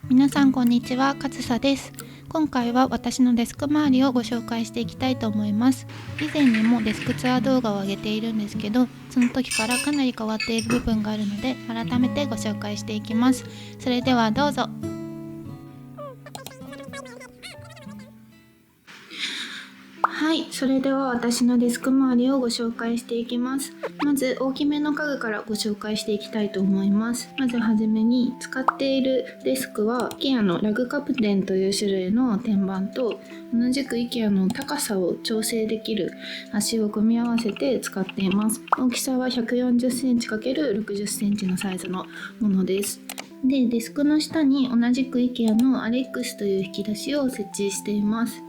皆さんこんにちは、かつさです。今回は私のデスク周りをご紹介していきたいと思います。以前にもデスクツアー動画を上げているんですけど、その時からかなり変わっている部分があるので、改めてご紹介していきます。それではどうぞ。はい、それでは私のデスク周りをご紹介していきます。まず大きめの家具からご紹介していきたいと思います。まずはじめに使っているデスクは IKEA のラグカプテンという種類の天板と同じく IKEA の高さを調整できる足を組み合わせて使っています。大きさは 140cm×60 センチのサイズのものです。で、デスクの下に同じく IKEA のアレックスという引き出しを設置しています。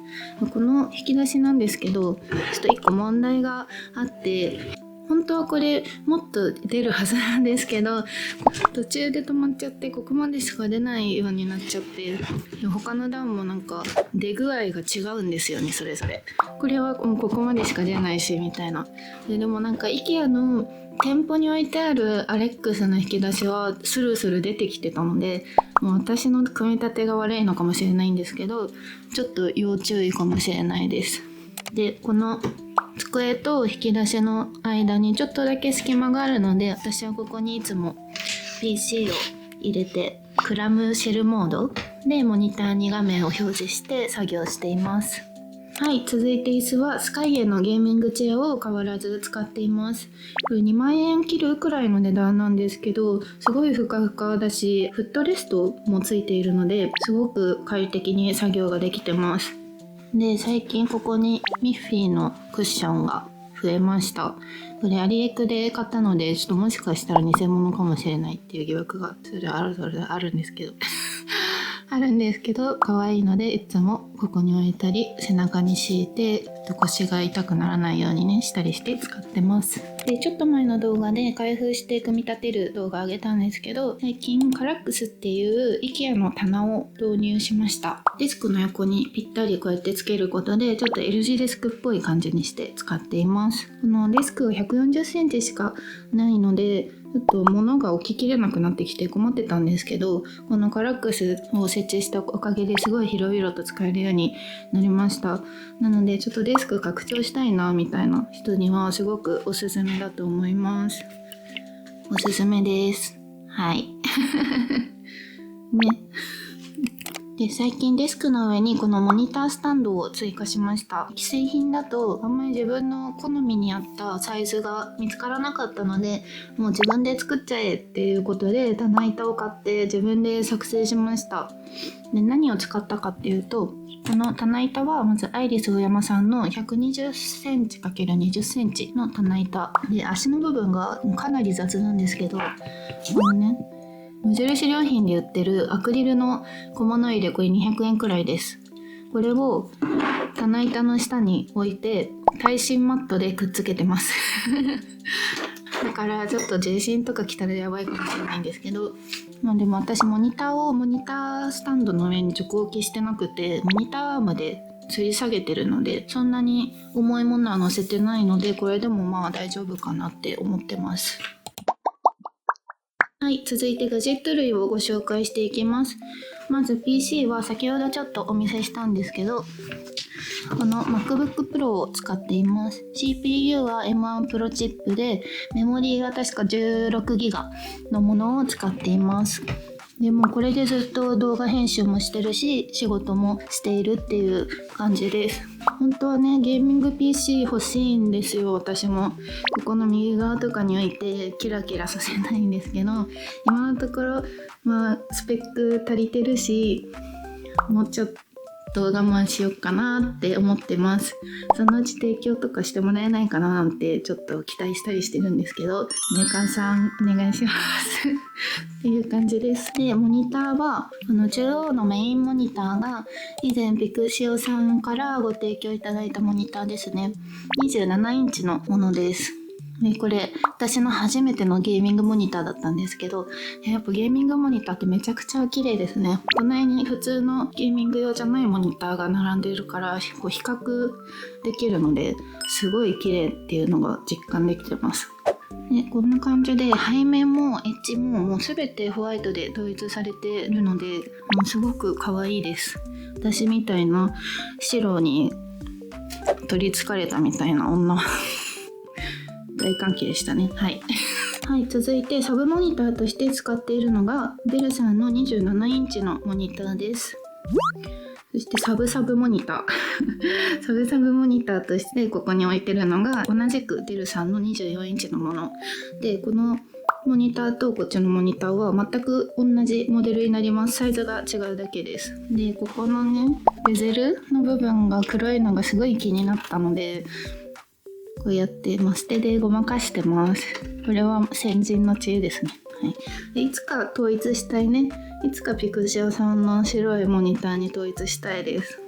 この引き出しなんですけど、ちょっと1個問題があって、本当はこれもっと出るはずなんですけど、途中で止まっちゃってここまでしか出ないようになっちゃって、他の段もなんか出具合が違うんですよね、それぞれ。これはもうここまでしか出ないしみたいな。でもなんか IKEA の店舗に置いてあるアレックスの引き出しはスルスル出てきてたので、もう私の組み立てが悪いのかもしれないんですけど、ちょっと要注意かもしれないです。で、この机と引き出しの間にちょっとだけ隙間があるので、私はここにいつも PC を入れてクラムシェルモードでモニターに画面を表示して作業しています。はい、続いて椅子はスカイエのゲーミングチェアを変わらず使っています。これ2万円切るくらいの値段なんですけど、すごいふかふかだし、フットレストもついているので、すごく快適に作業ができてます。で、最近ここにミッフィーのクッションが増えました。これアリエクで買ったので、ちょっともしかしたら偽物かもしれないっていう疑惑があるんですけど。あるんですけど、可愛いのでいつもここに置いたり背中に敷いて腰が痛くならないようにねしたりして使ってます。で、ちょっと前の動画で開封して組み立てる動画あげたんですけど、最近カラックスっていう IKEA の棚を導入しました。デスクの横にぴったりこうやってつけることでちょっと L 字デスクっぽい感じにして使っています。このデスクが140センチしかないのでちょっと物が置ききれなくなってきて困ってたんですけど、このカラックスを設置したおかげですごい広々と使えるようになりました。なのでちょっとデスク拡張したいなみたいな人にはすごくおすすめだと思います。おすすめです。はい。ね。で、最近デスクの上にこのモニタースタンドを追加しました。既製品だとあんまり自分の好みに合ったサイズが見つからなかったので、もう自分で作っちゃえっていうことで棚板を買って自分で作成しました。で、何を使ったかっていうと、この棚板はまずアイリスオーヤマさんの 120cm×20 センチの棚板で、足の部分がかなり雑なんですけど、このね、無印良品で売ってるアクリルの小物入れ、これ200円くらいです。これを棚板の下に置いて耐震マットでくっつけてますだからちょっと重心とか来たらやばいかもしれないんですけど、まあでも私モニタースタンドの上に直置きしてなくて、モニターまで吊り下げてるのでそんなに重いものは乗せてないので、これでもまあ大丈夫かなって思ってます。はい、続いてガジェット類をご紹介していきます。まず PC は先ほどちょっとお見せしたんですけど、この MacBook Pro を使っています。CPU は M1 Pro チップで、メモリーが確か 16GB のものを使っています。でもこれでずっと動画編集もしてるし、仕事もしているっていう感じです。本当はね、ゲーミング PC 欲しいんですよ。私もここの右側とかに置いてキラキラさせたいんですけど、今のところまあスペック足りてるし、もうちょっと我慢しようかなって思ってます。そのうち提供とかしてもらえないかななんてちょっと期待したりしてるんですけど、メーカーさんお願いしますっていう感じです。で、モニターはこの中央のメインモニターが以前ピクシオさんからご提供いただいたモニターですね。27インチのものです。で、これ私の初めてのゲーミングモニターだったんですけど、やっぱゲーミングモニターってめちゃくちゃ綺麗ですね。隣に普通のゲーミング用じゃないモニターが並んでるから、こう比較できるのですごい綺麗っていうのが実感できてます。でこんな感じで背面もエッジももう全てホワイトで統一されてるので、もうすごく可愛いです。私みたいな白に取りつかれたみたいな女大歓喜でしたね。はいはい、続いてサブモニターとして使っているのがデルさんの27インチのモニターです。そしてサブモニターサブモニターとしてここに置いてるのが同じくデルさんの24インチのもので、このモニターとこっちのモニターは全く同じモデルになります。サイズが違うだけです。でここのねベゼルの部分が黒いのがすごい気になったので、こうやってマステでごまかしてます。これは先人の知恵ですね。はい、でいつか統一したいね。いつかピクシオさんの白いモニターに統一したいです。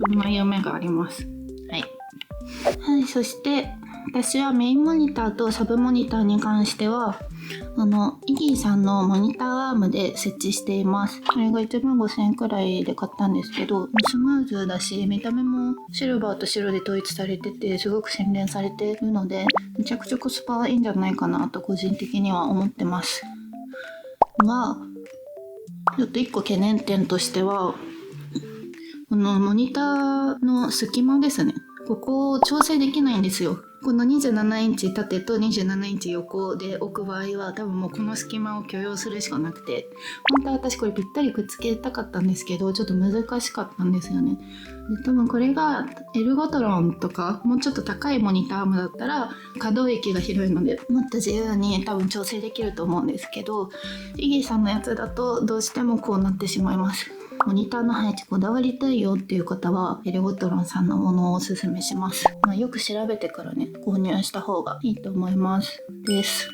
そんな夢があります。はい、はい、そして私はメインモニターとサブモニターに関してはイギーさんのモニターアームで設置しています。これが1万5000円くらいで買ったんですけど、スムーズだし見た目もシルバーと白で統一されててすごく洗練されているので、めちゃくちゃコスパいいんじゃないかなと個人的には思ってますが、ちょっと1個懸念点としてはこのモニターの隙間ですね。ここを調整できないんですよ。この27インチ縦と27インチ横で置く場合は多分もうこの隙間を許容するしかなくて、本当は私これぴったりくっつけたかったんですけどちょっと難しかったんですよね。で多分これがエルゴトロンとかもうちょっと高いモニターアームだったら可動域が広いのでもっと自由に多分調整できると思うんですけど、イギーさんのやつだとどうしてもこうなってしまいます。モニターの配置こだわりたいよっていう方はエルゴトロンさんのものをおすすめします。よく調べてからね購入した方がいいと思いますです。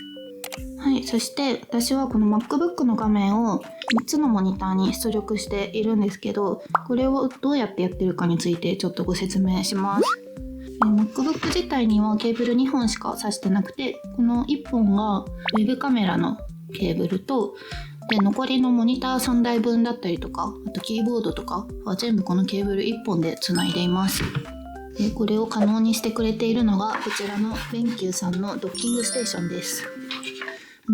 はい、そして私はこの MacBook の画面を3つのモニターに出力しているんですけど、これをどうやってやってるかについてちょっとご説明します。MacBook 自体にはケーブル2本しか挿してなくて、この1本がウェブカメラのケーブルとで残りのモニター3台分だったりとか、あとキーボードとかは全部このケーブル1本でつないでいます。でこれを可能にしてくれているのがこちらのベンキューさんのドッキングステーションです。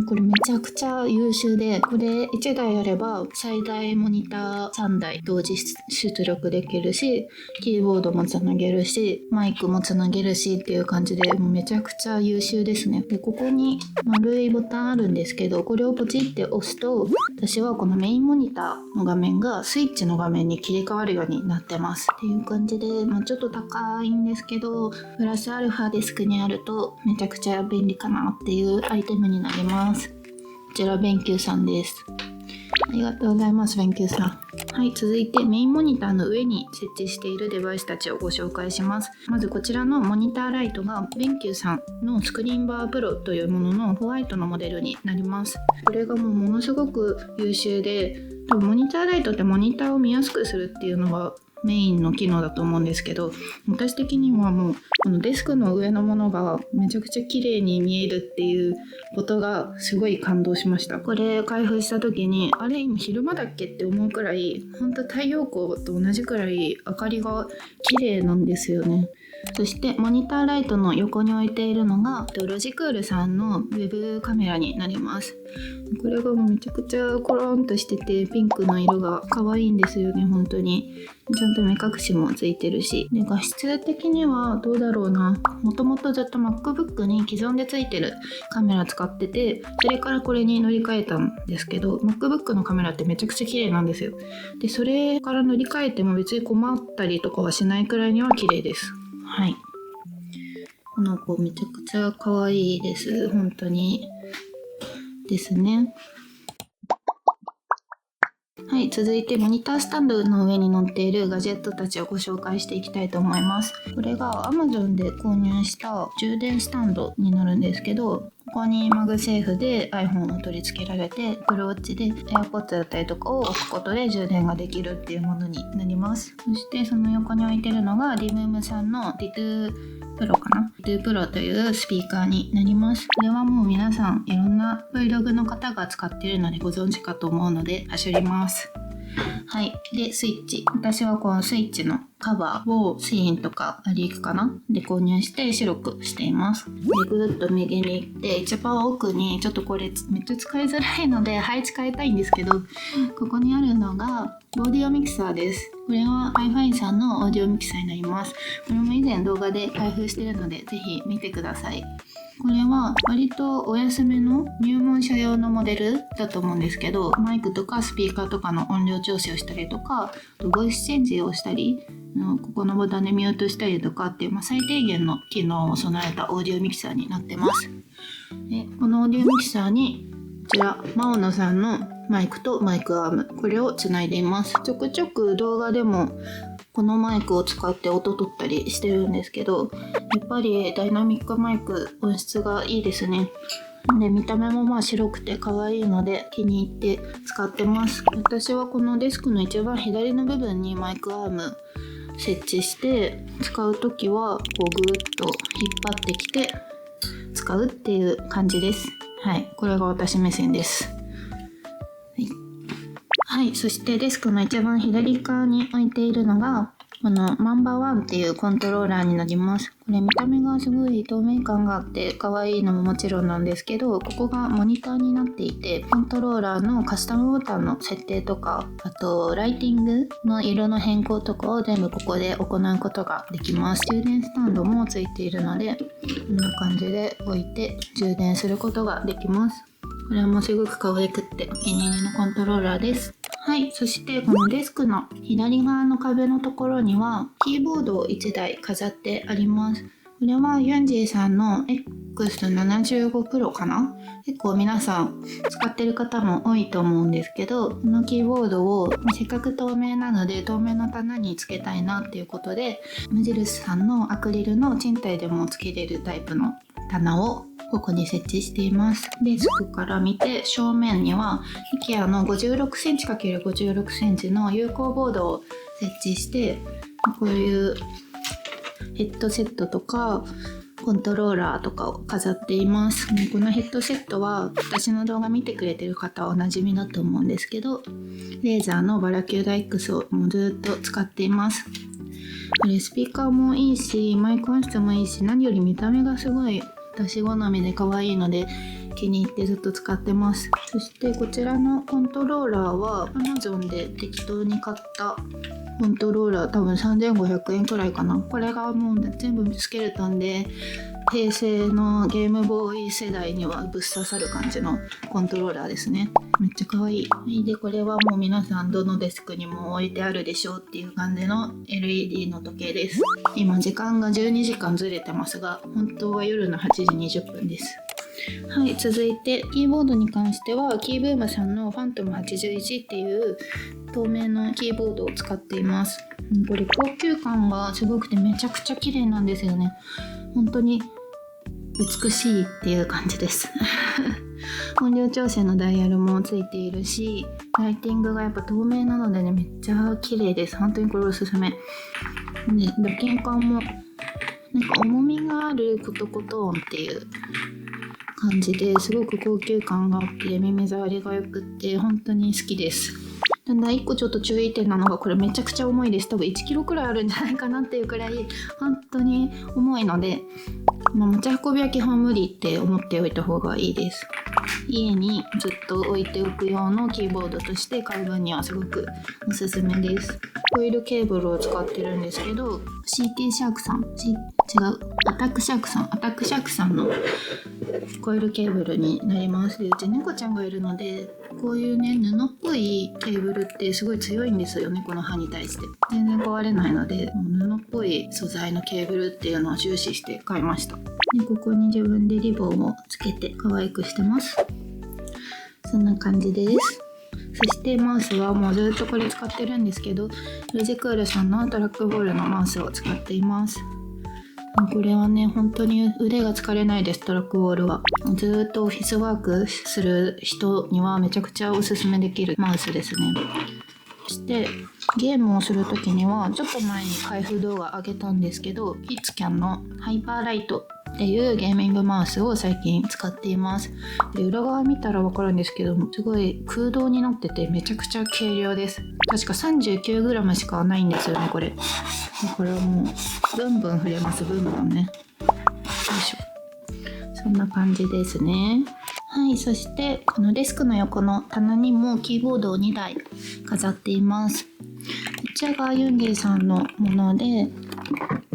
これめちゃくちゃ優秀で、これ1台あれば最大モニター3台同時出力できるし、キーボードもつなげるし、マイクもつなげるしっていう感じで、もうめちゃくちゃ優秀ですね。でここに丸いボタンあるんですけど、これをポチって押すと私はこのメインモニターの画面がスイッチの画面に切り替わるようになってますっていう感じで、ちょっと高いんですけどプラスアルファデスクにあるとめちゃくちゃ便利かなっていうアイテムになります。こちらベンキューさんです。ありがとうございますベンキューさん。はい、続いてメインモニターの上に設置しているデバイスたちをご紹介します。まずこちらのモニターライトがベンキューさんのスクリーンバープロというもののホワイトのモデルになります。これがものすごく優秀で、多分モニターライトってモニターを見やすくするっていうのがメインの機能だと思うんですけど、私的にはもうこのデスクの上のものがめちゃくちゃ綺麗に見えるっていうことがすごい感動しました。これ開封した時にあれ今昼間だっけって思うくらい、本当太陽光と同じくらい明かりが綺麗なんですよね。そしてモニターライトの横に置いているのがロジクールさんのウェブカメラになります。これがもうめちゃくちゃコロンとしててピンクの色が可愛いんですよね。本当にちゃんと目隠しもついてるし、で画質的にはどうだろうな、もともとずっと MacBook に既存でついてるカメラ使ってて、それからこれに乗り換えたんですけど、 MacBook のカメラってめちゃくちゃ綺麗なんですよ。でそれから乗り換えても別に困ったりとかはしないくらいには綺麗です。はい、この子めちゃくちゃ可愛いです本当にですね。はい、続いてモニタースタンドの上に載っているガジェットたちをご紹介していきたいと思います。これが Amazon で購入した充電スタンドになるんですけど、ここにマグセーフで iPhone を取り付けられて、Apple Watch で AirPods だったりとかを置くことで充電ができるっていうものになります。そしてその横に置いてるのがリムームさんのリトゥプロかな、リトゥプロというスピーカーになります。これはもう皆さんいろんな Vlog の方が使っているのでご存知かと思うので走ります。はい。で、スイッチ。私はこのスイッチのカバーをシーインとかアリークかなで購入して白くしています。で、ぐるっと右に行って一番奥にちょっとこれめっちゃ使いづらいので配置変えたいんですけど、ここにあるのがオーディオミキサーです。これは iFine さんのオーディオミキサーになります。これも以前動画で開封してるのでぜひ見てください。これは割とお安めの入門者用のモデルだと思うんですけど、マイクとかスピーカーとかの音量調整をしたりとか、ボイスチェンジをしたり、ここのボタンでミュートしたりとかっていう、最低限の機能を備えたオーディオミキサーになってます。でこのオーディオミキサーにこちらマオノさんのマイクとマイクアーム、これをつないでいます。ちょくちょく動画でもこのマイクを使って音取ったりしてるんですけど、やっぱりダイナミックマイク音質がいいですね。で見た目も白くて可愛いので気に入って使ってます。私はこのデスクの一番左の部分にマイクアーム設置して使うときはこうぐーっと引っ張ってきて使うっていう感じです。はい、これが私目線です。はい、そしてデスクの一番左側に置いているのがこのマンバーワンっていうコントローラーになります。これ見た目がすごい透明感があって可愛いのももちろんなんですけど、ここがモニターになっていてコントローラーのカスタムボタンの設定とか、あとライティングの色の変更とかを全部ここで行うことができます。充電スタンドもついているのでこんな感じで置いて充電することができます。これもすごく可愛くってお気に入りのコントローラーです。はい、そしてこのデスクの左側の壁のところにはキーボードを1台飾ってあります。これはユンジーさんの X75 Pro かな。結構皆さん使ってる方も多いと思うんですけど、このキーボードをせっかく透明なので透明の棚につけたいなっていうことで、無印さんのアクリルの賃貸でもつけれるタイプの棚をここに設置しています。デスクから見て正面には IKEA の 56cm×56cm の有効ボードを設置して、こういうヘッドセットとかコントローラーとかを飾っています。このヘッドセットは私の動画見てくれてる方はおなじみだと思うんですけど、レーザーのバラキューダ X をもうずっと使っています。これスピーカーもいいしマイク音質もいいし、何より見た目がすごい私好みで可愛いので気に入ってずっと使ってます。そしてこちらのコントローラーは Amazon で適当に買ったコントローラー、多分3500円くらいかな。これがもう全部スケルトンで平成のゲームボーイ世代にはぶっ刺さる感じのコントローラーですね。めっちゃ可愛い。でこれはもう皆さんどのデスクにも置いてあるでしょうっていう感じの LED の時計です。今時間が12時間ずれてますが、本当は夜の8時20分です。はい、続いてキーボードに関してはキーブームさんのファントム81っていう透明のキーボードを使っています。これ高級感がすごくてめちゃくちゃ綺麗なんですよね。本当に美しいっていう感じです音量調整のダイヤルもついているし、ライティングがやっぱ透明なのでね、めっちゃ綺麗です。本当にこれおすすめで、打鍵感もなんか重みがあるコトコト音っていう感じですごく高級感があって耳障りがよくって本当に好きです。ただ1個ちょっと注意点なのが、これめちゃくちゃ重いです。多分1キロくらいあるんじゃないかなっていうくらい本当に重いので、持ち運びは基本無理って思っておいた方がいいです。家にずっと置いておく用のキーボードとして買う分にはすごくおすすめです。コイルケーブルを使ってるんですけど、 CT シャークさん、アタックシャークさんのコイルケーブルになります。でうち猫ちゃんがいるので、こういうね布っぽいケーブルってすごい強いんですよね。この刃に対して全然壊れないので、布っぽい素材のケーブルっていうのを重視して買いました。でここに自分でリボンをつけて可愛くしてます。そんな感じです。そしてマウスはもうずっとこれ使ってるんですけど、ルジクールさんのトラックボールのマウスを使っています。これはね本当に腕が疲れないです。トラックボールはずっとオフィスワークする人にはめちゃくちゃおすすめできるマウスですね。そしてゲームをする時にはちょっと前に開封動画上げたんですけど、キッズキャンのハイパーライトっていうゲーミングマウスを最近使っています。で、裏側見たら分かるんですけども、すごい空洞になっててめちゃくちゃ軽量です。確か 39g しかないんですよね、これ。だからもうブンブン触れます。ブンブンね。よいしょ。そんな感じですね。はい、そしてこのデスクの横の棚にもキーボードを2台飾っています。こちらがユンディさんのもので、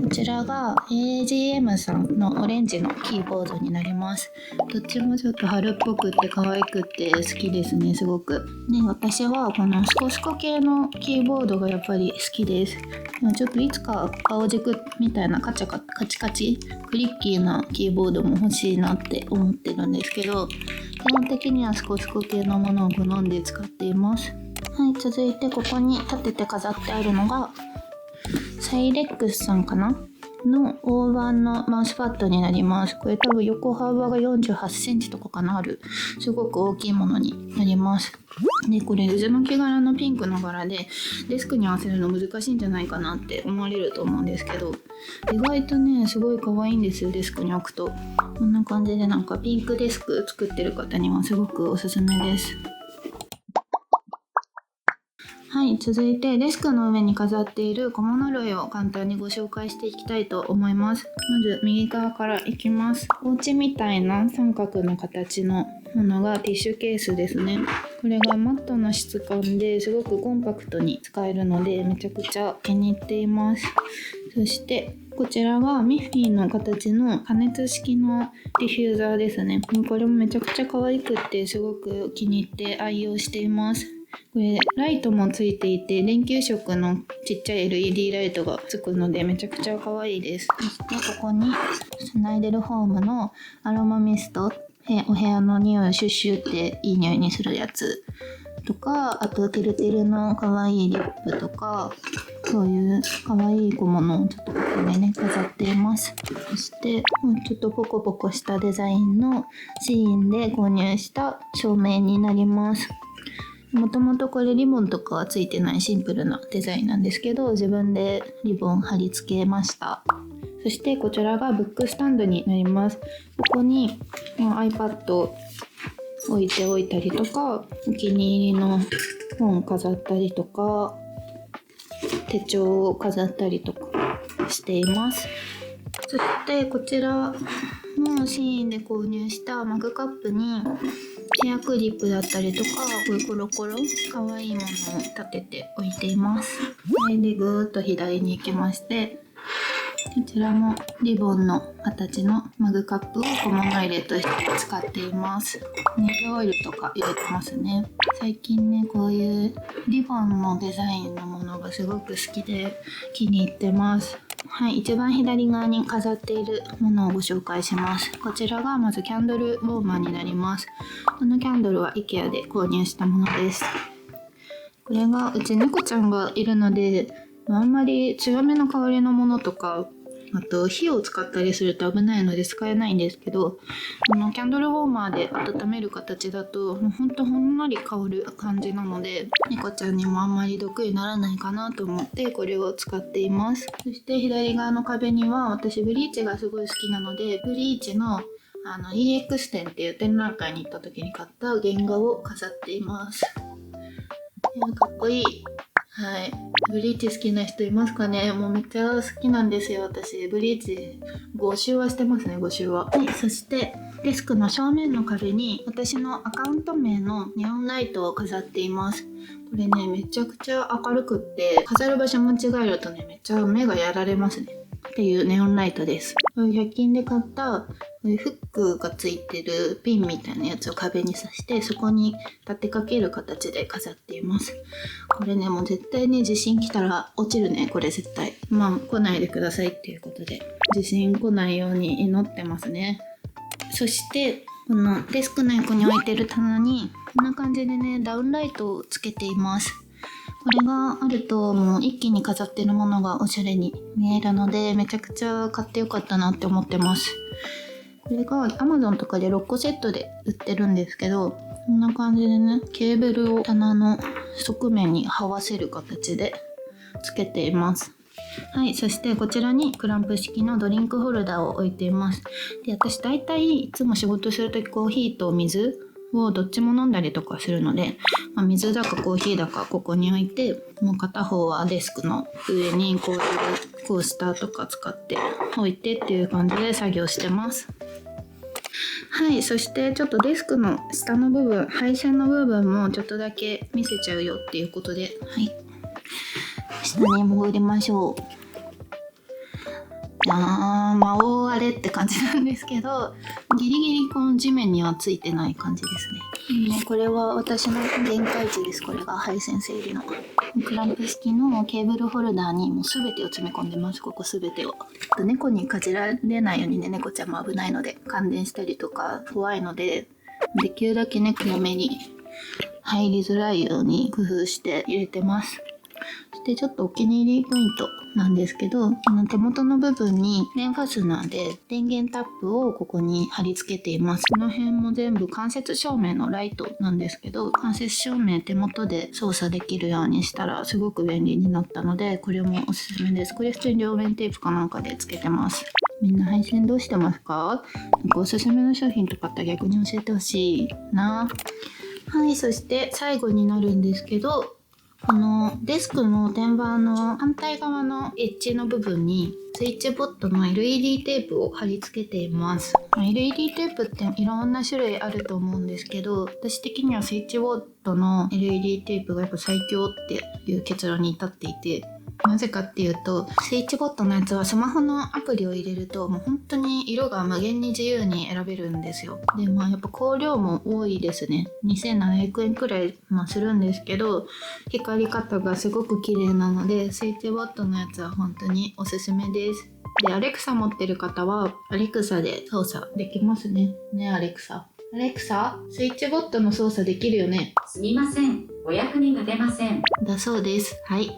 こちらが AGM さんのオレンジのキーボードになります。どっちもちょっと春っぽくって可愛くって好きですね、すごく。で、私はこのスコスコ系のキーボードがやっぱり好きです。ちょっといつか青軸みたいなカチカチクリッキーなキーボードも欲しいなって思ってるんですけど、基本的にはスコスコ系のものを好んで使っています。はい、続いてここに立てて飾ってあるのがサイレックスさんかなの大判のマウスパッドになります。これ多分横幅が48センチとかかな、あるすごく大きいものになります。で、これ渦巻き柄のピンクの柄でデスクに合わせるの難しいんじゃないかなって思われると思うんですけど、意外とねすごい可愛いんですよ。デスクに置くとこんな感じで、なんかピンクデスク作ってる方にはすごくおすすめです。はい、続いてデスクの上に飾っている小物類を簡単にご紹介していきたいと思います。まず右側からいきます。ポーチみたいな三角の形のものがティッシュケースですね。これがマットな質感ですごくコンパクトに使えるのでめちゃくちゃ気に入っています。そしてこちらがミッフィーの形の加熱式のディフューザーですね。これもめちゃくちゃ可愛くってすごく気に入って愛用しています。これライトもついていて電球色のちっちゃい LED ライトがつくのでめちゃくちゃ可愛いです。そしてここにスナイデルホームのアロマミスト、お部屋の匂いをシュッシュっていい匂いにするやつとか、あとてるてるの可愛いリップとか、そういう可愛い小物をちょっとここでね飾っています。そしてちょっとポコポコしたデザインのシーンで購入した照明になります。もともとこれリボンとかはついてないシンプルなデザインなんですけど、自分でリボン貼り付けました。そしてこちらがブックスタンドになります。ここに iPad を置いておいたりとか、お気に入りの本飾ったりとか、手帳を飾ったりとかしています。そしてこちらのシーンで購入したマグカップにヘアクリップだったりとか、こういうコロコロ可愛いものを立てて置いています。でぐーっと左に行きまして、こちらもリボンの形のマグカップを小物入れとして使っています。ネイルオイルとか入れてますね。最近ねこういうリボンのデザインのものがすごく好きで気に入ってます。はい、一番左側に飾っているものをご紹介します。こちらがまずキャンドルウォーマーになります。このキャンドルは IKEA で購入したものです。これがうち猫ちゃんがいるのであんまり強めの香りのものとか、あと火を使ったりすると危ないので使えないんですけど、このキャンドルウォーマーで温める形だともうほんとほんのり香る感じなので、猫ちゃんにもあんまり毒にならないかなと思ってこれを使っています。そして左側の壁には私ブリーチがすごい好きなので、ブリーチのEX 展っていう展覧会に行った時に買った原画を飾っています。かっこいい。はい、ブリーチ好きな人いますかね。もうめっちゃ好きなんですよ。私ブリーチ5周はしてますね。5周は。はい、そしてデスクの正面の壁に私のアカウント名のネオンライトを飾っています。これねめちゃくちゃ明るくって飾る場所間違えるとねめっちゃ目がやられますねっていうネオンライトです。100均で買ったフックがついてるピンみたいなやつを壁に刺して、そこに立てかける形で飾っています。これねもう絶対ね地震来たら落ちるね。これ絶対来ないでくださいっていうことで地震来ないように祈ってますね。そしてこのデスクの横に置いてる棚にこんな感じでねダウンライトをつけています。これがあるともう一気に飾ってるものがおしゃれに見えるのでめちゃくちゃ買ってよかったなって思ってます。これが Amazon とかで6個セットで売ってるんですけど、こんな感じでねケーブルを棚の側面に這わせる形でつけています。はい、そしてこちらにクランプ式のドリンクホルダーを置いています。で、私だいたいいつも仕事するときコーヒーと水をどっちも飲んだりとかするので、水だかコーヒーだかここに置いて、もう片方はデスクの上にこういうコースターとか使って置いてっていう感じで作業してます。はい、そしてちょっとデスクの下の部分、配線の部分もちょっとだけ見せちゃうよっていうことで、はい、下に潜りましょう。大荒れって感じなんですけど、ギリギリこの地面にはついてない感じですね。これは私の限界値です。これが配線整理のクランプ式のケーブルホルダーにもう全てを詰め込んでます。ここ全てを。猫にかじられないようにね、猫ちゃんも危ないので感電したりとか怖いので、できるだけ猫の目に入りづらいように工夫して入れてます。そしてちょっとお気に入りポイントなんですけど、手元の部分に面ファスナーで電源タップをここに貼り付けています。この辺も全部間接照明のライトなんですけど、間接照明手元で操作できるようにしたらすごく便利になったので、これもおすすめです。これ普通に両面テープかなんかでつけてます。みんな配線どうしてますか？おすすめの商品とかあったら逆に教えてほしいな。はい、そして最後になるんですけど、このデスクの天板の反対側のエッジの部分にスイッチボットの LED テープを貼り付けています。LED テープっていろんな種類あると思うんですけど、私的にはスイッチボットの LED テープがやっぱ最強っていう結論に至っていて、なぜかっていうと、スイッチボットのやつはスマホのアプリを入れるともう本当に色が無限に自由に選べるんですよ。で、やっぱ光量も多いですね。2700円くらいするんですけど、光り方がすごく綺麗なので、スイッチボットのやつは本当におすすめです。で、アレクサ持ってる方はアレクサで操作できますね。ね、アレクサ。アレクサ、スイッチボットの操作できるよね。すみません、お役に立てません。だそうです。はい。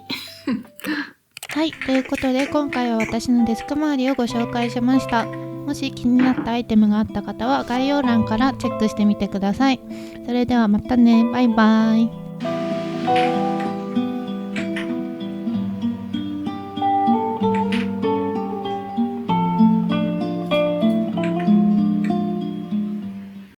はい、ということで今回は私のデスク周りをご紹介しました。もし気になったアイテムがあった方は概要欄からチェックしてみてください。それではまたね、バイバイ。